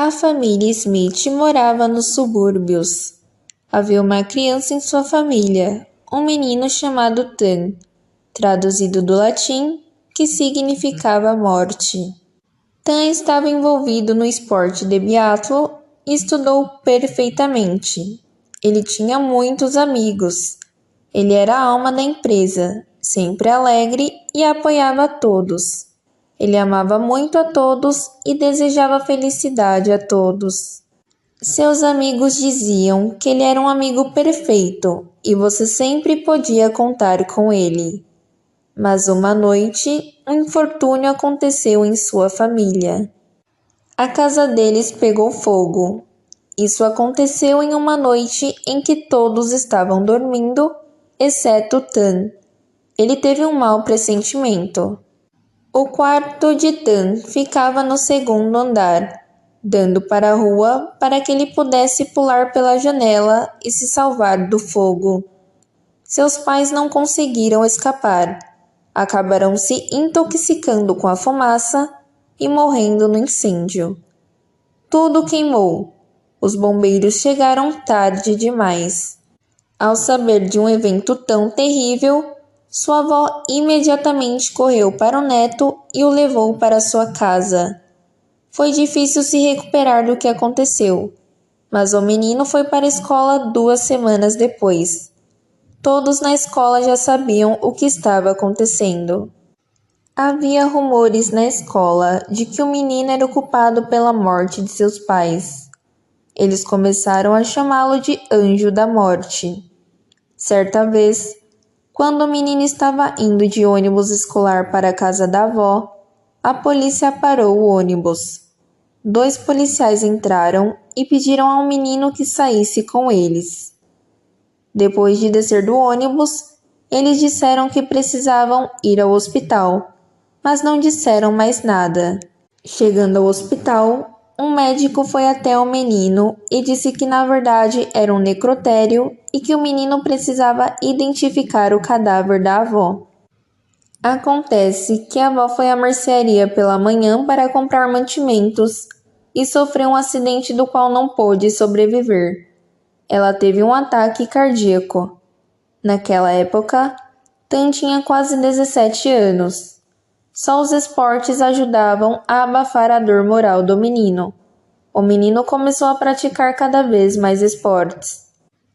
A família Smith morava nos subúrbios. Havia uma criança em sua família, um menino chamado Tan, traduzido do latim, que significava morte. Tan estava envolvido no esporte de biatlo e estudou perfeitamente. Ele tinha muitos amigos. Ele era a alma da empresa, sempre alegre e apoiava a todos. Ele amava muito a todos e desejava felicidade a todos. Seus amigos diziam que ele era um amigo perfeito e você sempre podia contar com ele. Mas uma noite, um infortúnio aconteceu em sua família. A casa deles pegou fogo. Isso aconteceu em uma noite em que todos estavam dormindo, exceto Tan. Ele teve um mau pressentimento. O quarto de Tan ficava no segundo andar, dando para a rua para que ele pudesse pular pela janela e se salvar do fogo. Seus pais não conseguiram escapar. Acabaram se intoxicando com a fumaça e morrendo no incêndio. Tudo queimou. Os bombeiros chegaram tarde demais. Ao saber de um evento tão terrível, sua avó imediatamente correu para o neto e o levou para sua casa. Foi difícil se recuperar do que aconteceu, mas o menino foi para a escola 2 semanas depois. Todos na escola já sabiam o que estava acontecendo. Havia rumores na escola de que o menino era o culpado pela morte de seus pais. Eles começaram a chamá-lo de Anjo da Morte. Certa vez, quando o menino estava indo de ônibus escolar para a casa da avó, a polícia parou o ônibus. 2 policiais entraram e pediram ao menino que saísse com eles. Depois de descer do ônibus, eles disseram que precisavam ir ao hospital, mas não disseram mais nada. Chegando ao hospital, um médico foi até o menino e disse que na verdade era um necrotério e que o menino precisava identificar o cadáver da avó. Acontece que a avó foi à mercearia pela manhã para comprar mantimentos e sofreu um acidente do qual não pôde sobreviver. Ela teve um ataque cardíaco. Naquela época, Tan tinha quase 17 anos. Só os esportes ajudavam a abafar a dor moral do menino. O menino começou a praticar cada vez mais esportes.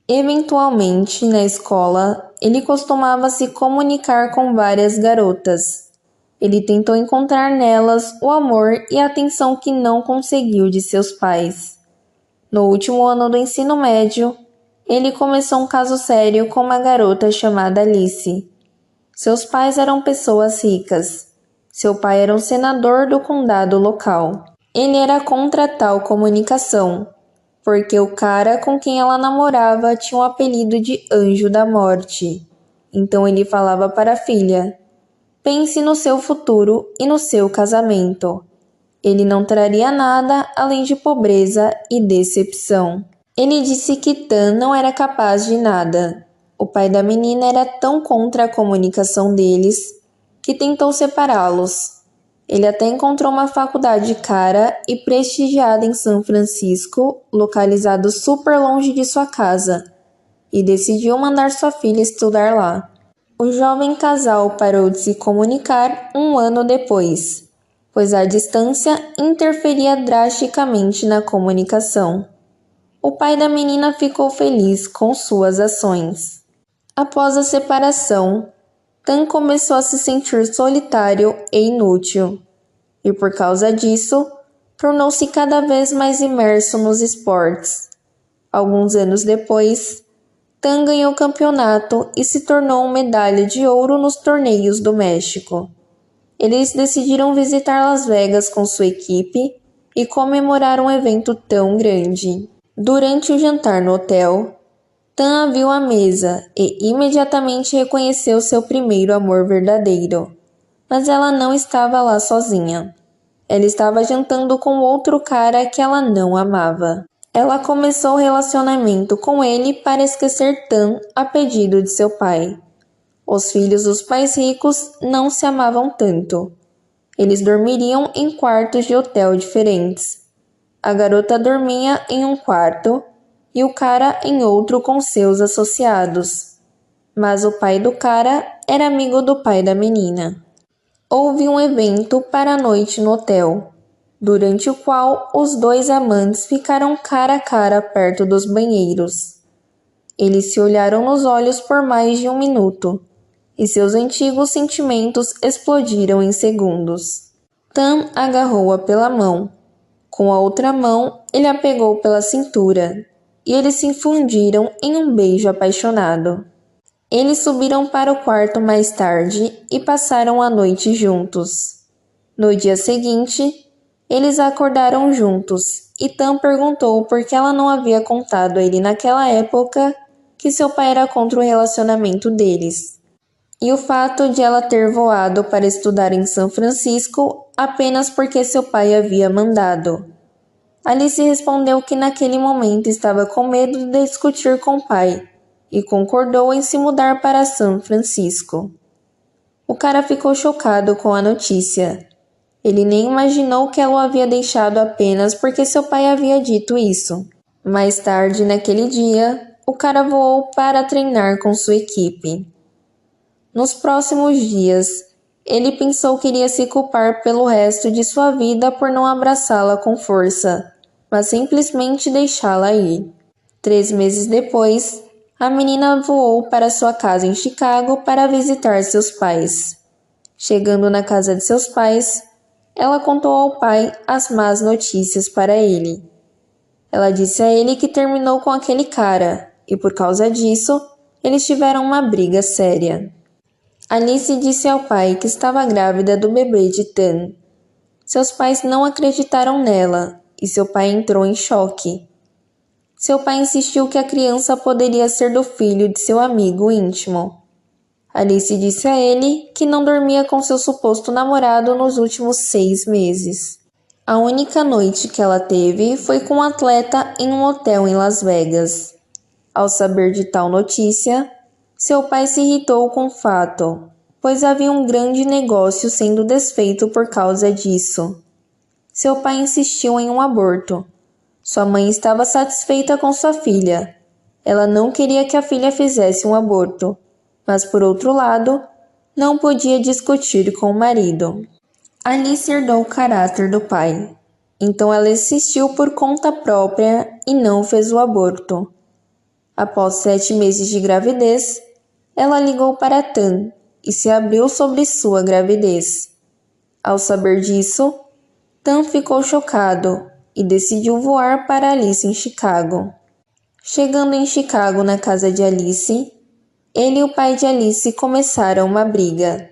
Eventualmente, na escola, ele costumava se comunicar com várias garotas. Ele tentou encontrar nelas o amor e a atenção que não conseguiu de seus pais. No último ano do ensino médio, ele começou um caso sério com uma garota chamada Alice. Seus pais eram pessoas ricas. Seu pai era um senador do condado local. Ele era contra tal comunicação, porque o cara com quem ela namorava tinha o apelido de Anjo da Morte. Então ele falava para a filha: pense no seu futuro e no seu casamento. Ele não traria nada além de pobreza e decepção. Ele disse que Tan não era capaz de nada. O pai da menina era tão contra a comunicação deles que tentou separá-los. Ele até encontrou uma faculdade cara e prestigiada em São Francisco, localizado super longe de sua casa, e decidiu mandar sua filha estudar lá. O jovem casal parou de se comunicar um ano depois, pois a distância interferia drasticamente na comunicação. O pai da menina ficou feliz com suas ações. Após a separação, Tan começou a se sentir solitário e inútil, e por causa disso, tornou-se cada vez mais imerso nos esportes. Alguns anos depois, Tan ganhou o campeonato e se tornou uma medalha de ouro nos torneios do México. Eles decidiram visitar Las Vegas com sua equipe e comemorar um evento tão grande. Durante o jantar no hotel, Tan a viu à mesa e imediatamente reconheceu seu primeiro amor verdadeiro. Mas ela não estava lá sozinha. Ela estava jantando com outro cara que ela não amava. Ela começou o relacionamento com ele para esquecer Tan a pedido de seu pai. Os filhos dos pais ricos não se amavam tanto. Eles dormiriam em quartos de hotel diferentes. A garota dormia em um quarto e o cara em outro com seus associados. Mas o pai do cara era amigo do pai da menina. Houve um evento para a noite no hotel, durante o qual os dois amantes ficaram cara a cara perto dos banheiros. Eles se olharam nos olhos por mais de um minuto, e seus antigos sentimentos explodiram em segundos. Tan agarrou-a pela mão. Com a outra mão, ele a pegou pela cintura, e eles se fundiram em um beijo apaixonado. Eles subiram para o quarto mais tarde e passaram a noite juntos. No dia seguinte, eles acordaram juntos e Tan perguntou por que ela não havia contado a ele naquela época que seu pai era contra o relacionamento deles. E o fato de ela ter voado para estudar em São Francisco apenas porque seu pai havia mandado. Alice respondeu que naquele momento estava com medo de discutir com o pai e concordou em se mudar para São Francisco. O cara ficou chocado com a notícia. Ele nem imaginou que ela o havia deixado apenas porque seu pai havia dito isso. Mais tarde, naquele dia, o cara voou para treinar com sua equipe. Nos próximos dias, ele pensou que iria se culpar pelo resto de sua vida por não abraçá-la com força, mas simplesmente deixá-la ir. 3 meses depois, a menina voou para sua casa em Chicago para visitar seus pais. Chegando na casa de seus pais, ela contou ao pai as más notícias para ele. Ela disse a ele que terminou com aquele cara, e por causa disso, eles tiveram uma briga séria. Alice disse ao pai que estava grávida do bebê de Tan. Seus pais não acreditaram nela, e seu pai entrou em choque. Seu pai insistiu que a criança poderia ser do filho de seu amigo íntimo. Alice disse a ele que não dormia com seu suposto namorado nos últimos 6 meses. A única noite que ela teve foi com um atleta em um hotel em Las Vegas. Ao saber de tal notícia, seu pai se irritou com o fato, pois havia um grande negócio sendo desfeito por causa disso. Seu pai insistiu em um aborto. Sua mãe estava satisfeita com sua filha. Ela não queria que a filha fizesse um aborto, mas por outro lado, não podia discutir com o marido. Alice herdou o caráter do pai, então ela insistiu por conta própria e não fez o aborto. Após 7 meses de gravidez, ela ligou para Tan e se abriu sobre sua gravidez. Ao saber disso, Tan ficou chocado e decidiu voar para Alice em Chicago. Chegando em Chicago na casa de Alice, ele e o pai de Alice começaram uma briga.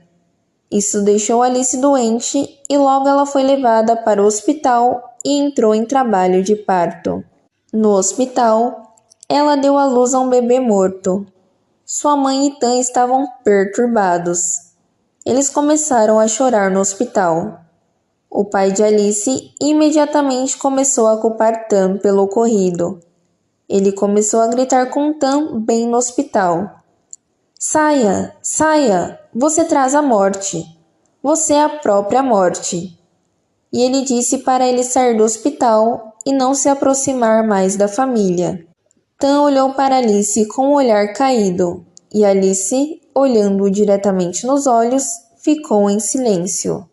Isso deixou Alice doente e logo ela foi levada para o hospital e entrou em trabalho de parto. No hospital, ela deu à luz a um bebê morto. Sua mãe e Tan estavam perturbados. Eles começaram a chorar no hospital. O pai de Alice imediatamente começou a culpar Tan pelo ocorrido. Ele começou a gritar com Tan bem no hospital. Saia, saia, você traz a morte. Você é a própria morte. E ele disse para ele sair do hospital e não se aproximar mais da família. Tan olhou para Alice com um olhar caído, e Alice, olhando-o diretamente nos olhos, ficou em silêncio.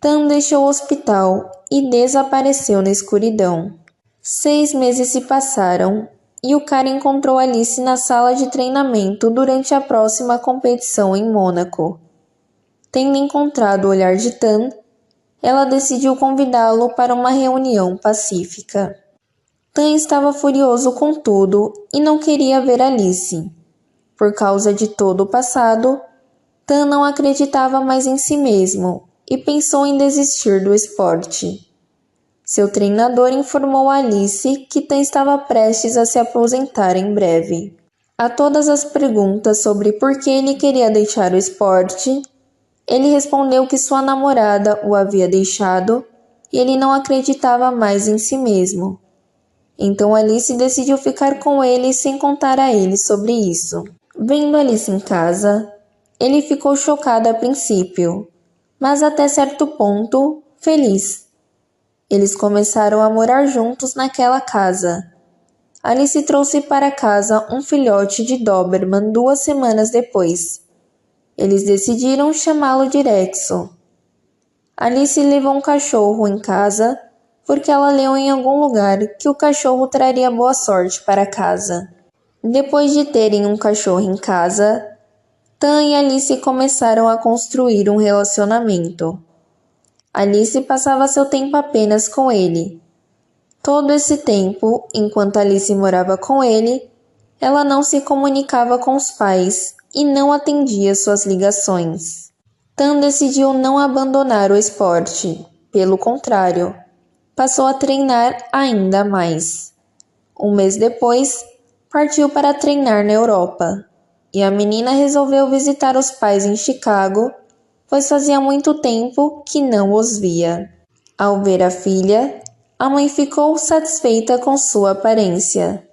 Tan deixou o hospital e desapareceu na escuridão. 6 meses se passaram e o cara encontrou Alice na sala de treinamento durante a próxima competição em Mônaco. Tendo encontrado o olhar de Tan, ela decidiu convidá-lo para uma reunião pacífica. Tan estava furioso com tudo e não queria ver Alice. Por causa de todo o passado, Tan não acreditava mais em si mesmo e pensou em desistir do esporte. Seu treinador informou a Alice que Tan estava prestes a se aposentar em breve. A todas as perguntas sobre por que ele queria deixar o esporte, ele respondeu que sua namorada o havia deixado e ele não acreditava mais em si mesmo. Então Alice decidiu ficar com ele sem contar a ele sobre isso. Vendo Alice em casa, ele ficou chocado a princípio, mas até certo ponto, feliz. Eles começaram a morar juntos naquela casa. Alice trouxe para casa um filhote de Doberman 2 semanas depois. Eles decidiram chamá-lo de Rexo. Alice levou um cachorro em casa porque ela leu em algum lugar que o cachorro traria boa sorte para casa. Depois de terem um cachorro em casa, Tan e Alice começaram a construir um relacionamento. Alice passava seu tempo apenas com ele. Todo esse tempo, enquanto Alice morava com ele, ela não se comunicava com os pais e não atendia suas ligações. Tan decidiu não abandonar o esporte. Pelo contrário, passou a treinar ainda mais. Um mês depois, partiu para treinar na Europa, e a menina resolveu visitar os pais em Chicago, pois fazia muito tempo que não os via. Ao ver a filha, a mãe ficou satisfeita com sua aparência,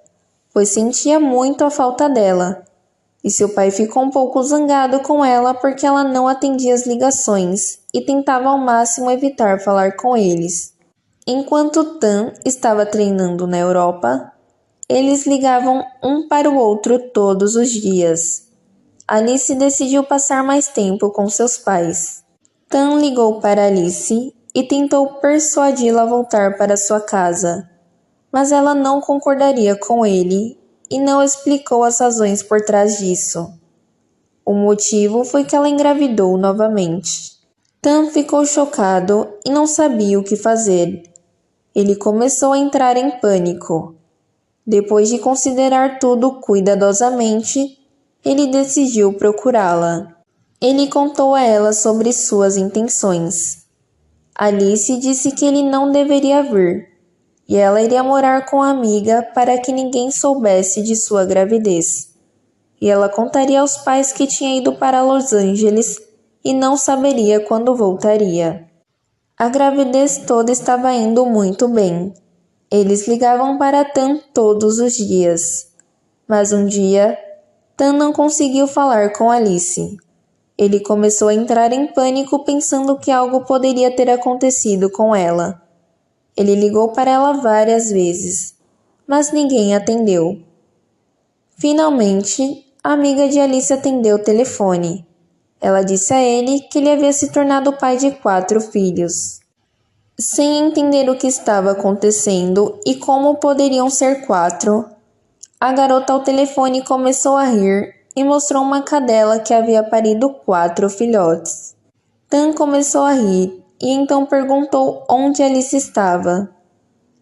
pois sentia muito a falta dela, e seu pai ficou um pouco zangado com ela porque ela não atendia as ligações e tentava ao máximo evitar falar com eles. Enquanto Tan estava treinando na Europa, eles ligavam um para o outro todos os dias. Alice decidiu passar mais tempo com seus pais. Tan ligou para Alice e tentou persuadi-la a voltar para sua casa, mas ela não concordaria com ele e não explicou as razões por trás disso. O motivo foi que ela engravidou novamente. Tan ficou chocado e não sabia o que fazer. Ele começou a entrar em pânico. Depois de considerar tudo cuidadosamente, ele decidiu procurá-la. Ele contou a ela sobre suas intenções. Alice disse que ele não deveria vir, e ela iria morar com a amiga para que ninguém soubesse de sua gravidez. E ela contaria aos pais que tinha ido para Los Angeles e não saberia quando voltaria. A gravidez toda estava indo muito bem. Eles ligavam para Tan todos os dias. Mas um dia, Tan não conseguiu falar com Alice. Ele começou a entrar em pânico pensando que algo poderia ter acontecido com ela. Ele ligou para ela várias vezes, mas ninguém atendeu. Finalmente, a amiga de Alice atendeu o telefone. Ela disse a ele que ele havia se tornado pai de 4 filhos. Sem entender o que estava acontecendo e como poderiam ser 4, a garota ao telefone começou a rir e mostrou uma cadela que havia parido 4 filhotes. Tan começou a rir e então perguntou onde Alice estava.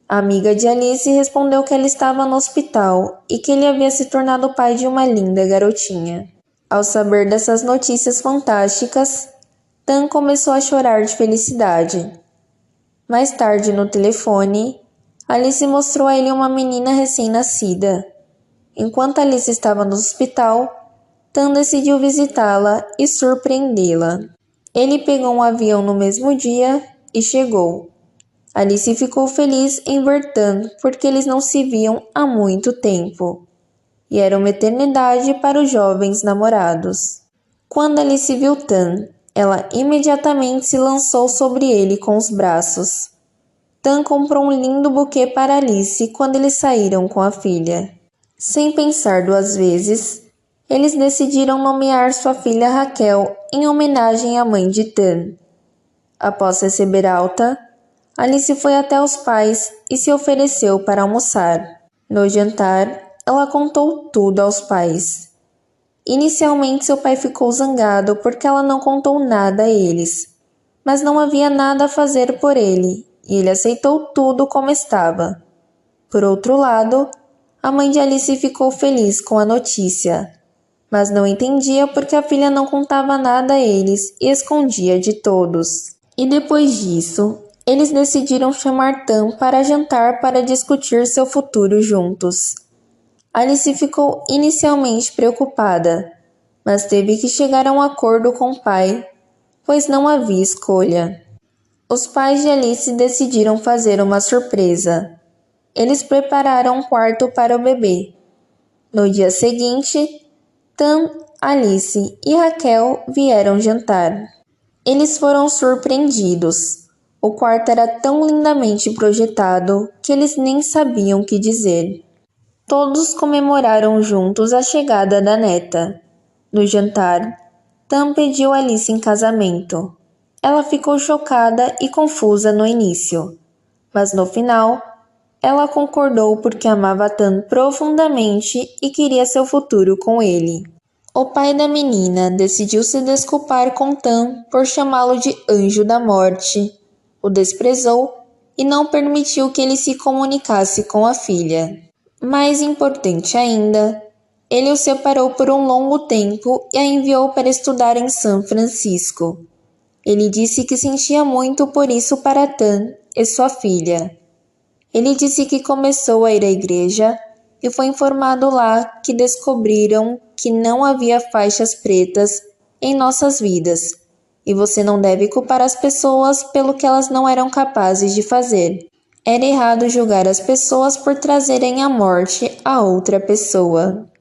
A amiga de Alice respondeu que ela estava no hospital e que ele havia se tornado pai de uma linda garotinha. Ao saber dessas notícias fantásticas, Tan começou a chorar de felicidade. Mais tarde, no telefone, Alice mostrou a ele uma menina recém-nascida. Enquanto Alice estava no hospital, Tan decidiu visitá-la e surpreendê-la. Ele pegou um avião no mesmo dia e chegou. Alice ficou feliz em ver Tan porque eles não se viam há muito tempo, e era uma eternidade para os jovens namorados. Quando Alice viu Tan, ela imediatamente se lançou sobre ele com os braços. Tan comprou um lindo buquê para Alice quando eles saíram com a filha. Sem pensar 2 vezes, eles decidiram nomear sua filha Raquel em homenagem à mãe de Tan. Após receber alta, Alice foi até os pais e se ofereceu para almoçar. No jantar, ela contou tudo aos pais. Inicialmente, seu pai ficou zangado porque ela não contou nada a eles, mas não havia nada a fazer por ele, e ele aceitou tudo como estava. Por outro lado, a mãe de Alice ficou feliz com a notícia, mas não entendia porque a filha não contava nada a eles e escondia de todos. E depois disso, eles decidiram chamar Tan para jantar para discutir seu futuro juntos. Alice ficou inicialmente preocupada, mas teve que chegar a um acordo com o pai, pois não havia escolha. Os pais de Alice decidiram fazer uma surpresa. Eles prepararam um quarto para o bebê. No dia seguinte, Tan, Alice e Raquel vieram jantar. Eles foram surpreendidos. O quarto era tão lindamente projetado que eles nem sabiam o que dizer. Todos comemoraram juntos a chegada da neta. No jantar, Tan pediu Alice em casamento. Ela ficou chocada e confusa no início, mas no final, ela concordou porque amava Tan profundamente e queria seu futuro com ele. O pai da menina decidiu se desculpar com Tan por chamá-lo de anjo da morte. O desprezou e não permitiu que ele se comunicasse com a filha. Mais importante ainda, ele o separou por um longo tempo e a enviou para estudar em São Francisco. Ele disse que sentia muito por isso para Tan e sua filha. Ele disse que começou a ir à igreja e foi informado lá que descobriram que não havia faixas pretas em nossas vidas, e você não deve culpar as pessoas pelo que elas não eram capazes de fazer. Era errado julgar as pessoas por trazerem a morte a outra pessoa.